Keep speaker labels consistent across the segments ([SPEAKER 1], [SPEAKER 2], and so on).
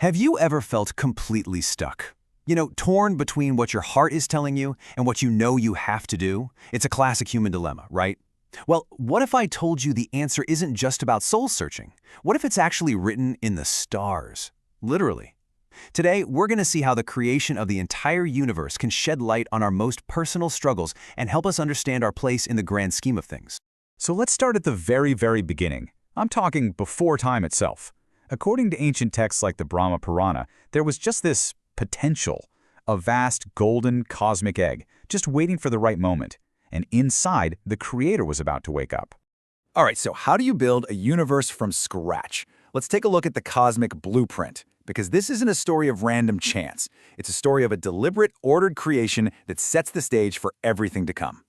[SPEAKER 1] Have you ever felt completely stuck? Torn between what your heart is telling you and what you know you have to do? It's a classic human dilemma, right? Well, what if I told you the answer isn't just about soul searching? What if it's actually written in the stars? Literally. Today, we're going to see how the creation of the entire universe can shed light on our most personal struggles and help us understand our place in the grand scheme of things.
[SPEAKER 2] So let's start at the very, very beginning. I'm talking before time itself. According to ancient texts like the Brahma Purana, there was just this potential, a vast golden cosmic egg, just waiting for the right moment. And inside, the creator was about to wake up.
[SPEAKER 3] All right, so how do you build a universe from scratch? Let's take a look at the cosmic blueprint, because this isn't a story of random chance. It's a story of a deliberate, ordered creation that sets the stage for everything to come.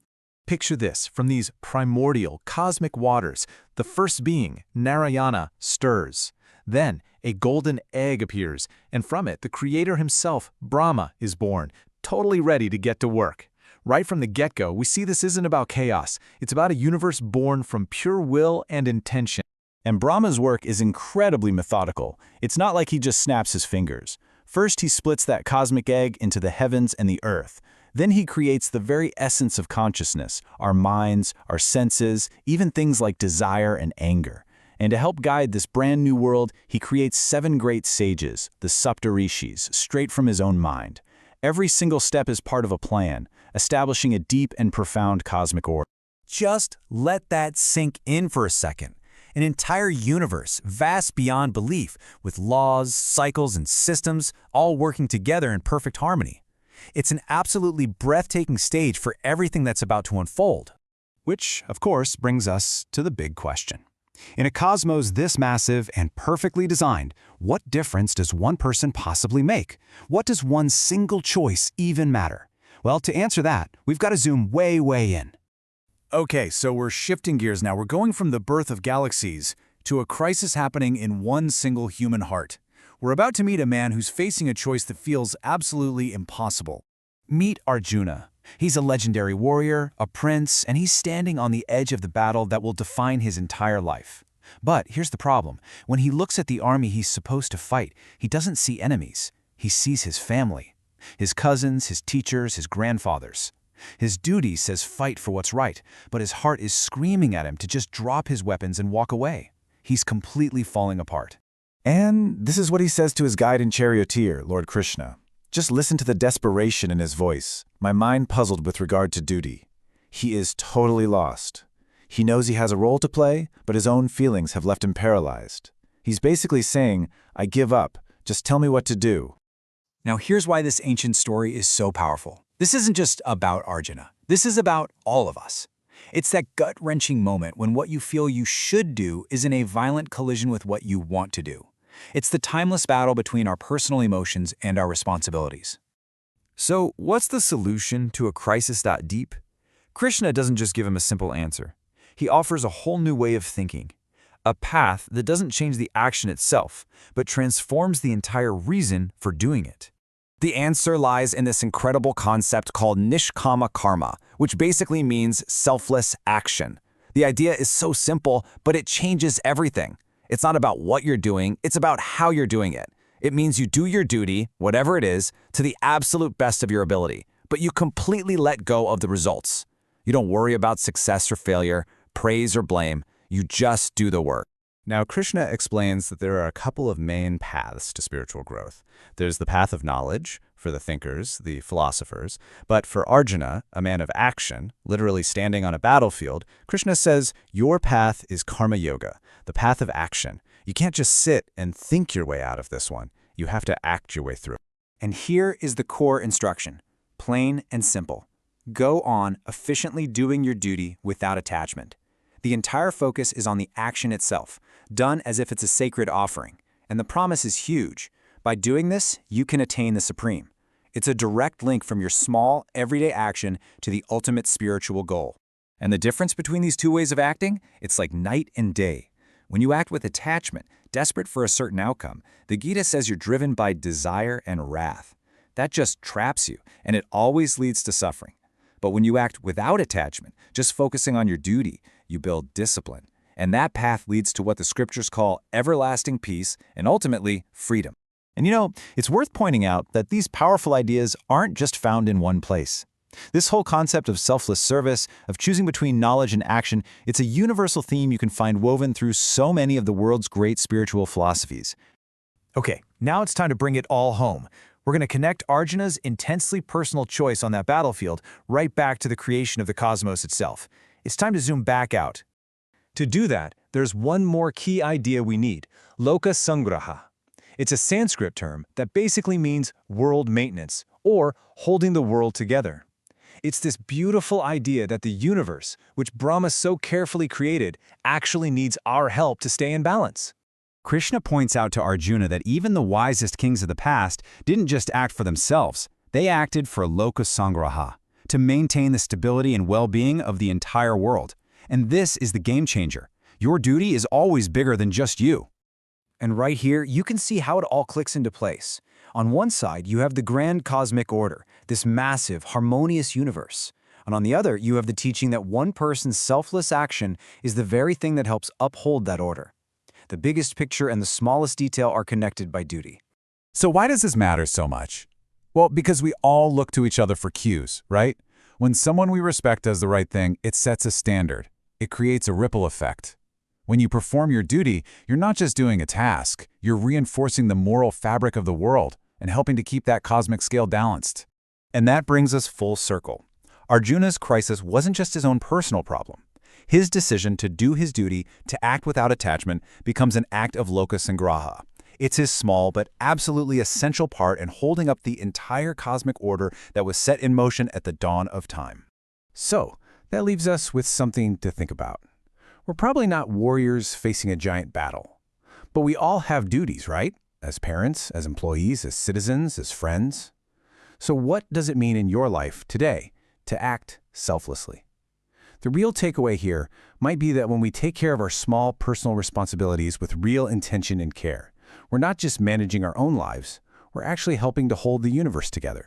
[SPEAKER 4] Picture this, from these primordial cosmic waters, the first being, Narayana, stirs. Then, a golden egg appears, and from it, the creator himself, Brahma, is born, totally ready to get to work. Right from the get-go, we see this isn't about chaos. It's about a universe born from pure will and intention.
[SPEAKER 2] And Brahma's work is incredibly methodical. It's not like he just snaps his fingers. First, he splits that cosmic egg into the heavens and the earth. Then he creates the very essence of consciousness, our minds, our senses, even things like desire and anger. And to help guide this brand new world, he creates 7 great sages, the Saptarishis, straight from his own mind. Every single step is part of a plan, establishing a deep and profound cosmic order.
[SPEAKER 1] Just let that sink in for a second. An entire universe, vast beyond belief, with laws, cycles, and systems all working together in perfect harmony. It's an absolutely breathtaking stage for everything that's about to unfold.
[SPEAKER 4] Which, of course, brings us to the big question. In a cosmos this massive and perfectly designed, what difference does one person possibly make? What does one single choice even matter? Well, to answer that, we've got to zoom way, way in.
[SPEAKER 3] Okay, so we're shifting gears now. We're going from the birth of galaxies to a crisis happening in one single human heart. We're about to meet a man who's facing a choice that feels absolutely impossible.
[SPEAKER 1] Meet Arjuna. He's a legendary warrior, a prince, and he's standing on the edge of the battle that will define his entire life. But here's the problem. When he looks at the army he's supposed to fight, he doesn't see enemies. He sees his family. His cousins, his teachers, his grandfathers. His duty says fight for what's right, but his heart is screaming at him to just drop his weapons and walk away. He's completely falling apart.
[SPEAKER 2] And this is what he says to his guide and charioteer, Lord Krishna. Just listen to the desperation in his voice, my mind puzzled with regard to duty. He is totally lost. He knows he has a role to play, but his own feelings have left him paralyzed. He's basically saying, I give up, just tell me what to do.
[SPEAKER 1] Now here's why this ancient story is so powerful. This isn't just about Arjuna. This is about all of us. It's that gut-wrenching moment when what you feel you should do is in a violent collision with what you want to do. It's the timeless battle between our personal emotions and our responsibilities.
[SPEAKER 5] So, what's the solution to a crisis that deep? Krishna doesn't just give him a simple answer. He offers a whole new way of thinking, a path that doesn't change the action itself, but transforms the entire reason for doing it.
[SPEAKER 1] The answer lies in this incredible concept called Nishkama karma, which basically means selfless action. The idea is so simple, but it changes everything. It's not about what you're doing, it's about how you're doing it. It means you do your duty, whatever it is, to the absolute best of your ability, but you completely let go of the results. You don't worry about success or failure, praise or blame, you just do the work.
[SPEAKER 2] Now, Krishna explains that there are a couple of main paths to spiritual growth. There's the path of knowledge, for the thinkers, the philosophers, but for Arjuna, a man of action, literally standing on a battlefield, Krishna says, your path is karma yoga, the path of action. You can't just sit and think your way out of this one. You have to act your way through.
[SPEAKER 1] And here is the core instruction, plain and simple. Go on efficiently doing your duty without attachment. The entire focus is on the action itself, done as if it's a sacred offering. And the promise is huge. By doing this, you can attain the supreme. It's a direct link from your small, everyday action to the ultimate spiritual goal. And the difference between these two ways of acting? It's like night and day. When you act with attachment, desperate for a certain outcome, the Gita says you're driven by desire and wrath. That just traps you, and it always leads to suffering. But when you act without attachment, just focusing on your duty, you build discipline. And that path leads to what the scriptures call everlasting peace and ultimately freedom.
[SPEAKER 2] And it's worth pointing out that these powerful ideas aren't just found in one place. This whole concept of selfless service, of choosing between knowledge and action, it's a universal theme you can find woven through so many of the world's great spiritual philosophies.
[SPEAKER 1] Okay, now it's time to bring it all home. We're going to connect Arjuna's intensely personal choice on that battlefield right back to the creation of the cosmos itself. It's time to zoom back out. To do that, there's one more key idea we need: Lokasangraha. It's a Sanskrit term that basically means world maintenance, or holding the world together. It's this beautiful idea that the universe, which Brahma so carefully created, actually needs our help to stay in balance.
[SPEAKER 3] Krishna points out to Arjuna that even the wisest kings of the past didn't just act for themselves. They acted for Lokasangraha, to maintain the stability and well-being of the entire world. And this is the game changer. Your duty is always bigger than just you.
[SPEAKER 1] And right here, you can see how it all clicks into place. On one side, you have the grand cosmic order, this massive, harmonious universe. And on the other, you have the teaching that one person's selfless action is the very thing that helps uphold that order. The biggest picture and the smallest detail are connected by duty.
[SPEAKER 3] So why does this matter so much? Well, because we all look to each other for cues, right? When someone we respect does the right thing, it sets a standard. It creates a ripple effect. When you perform your duty, you're not just doing a task, you're reinforcing the moral fabric of the world and helping to keep that cosmic scale balanced. And that brings us full circle. Arjuna's crisis wasn't just his own personal problem. His decision to do his duty, to act without attachment, becomes an act of Lokasangraha. It's his small but absolutely essential part in holding up the entire cosmic order that was set in motion at the dawn of time.
[SPEAKER 1] So, that leaves us with something to think about. We're probably not warriors facing a giant battle, but we all have duties, right? As parents, as employees, as citizens, as friends. So what does it mean in your life today to act selflessly? The real takeaway here might be that when we take care of our small personal responsibilities with real intention and care, we're not just managing our own lives, we're actually helping to hold the universe together.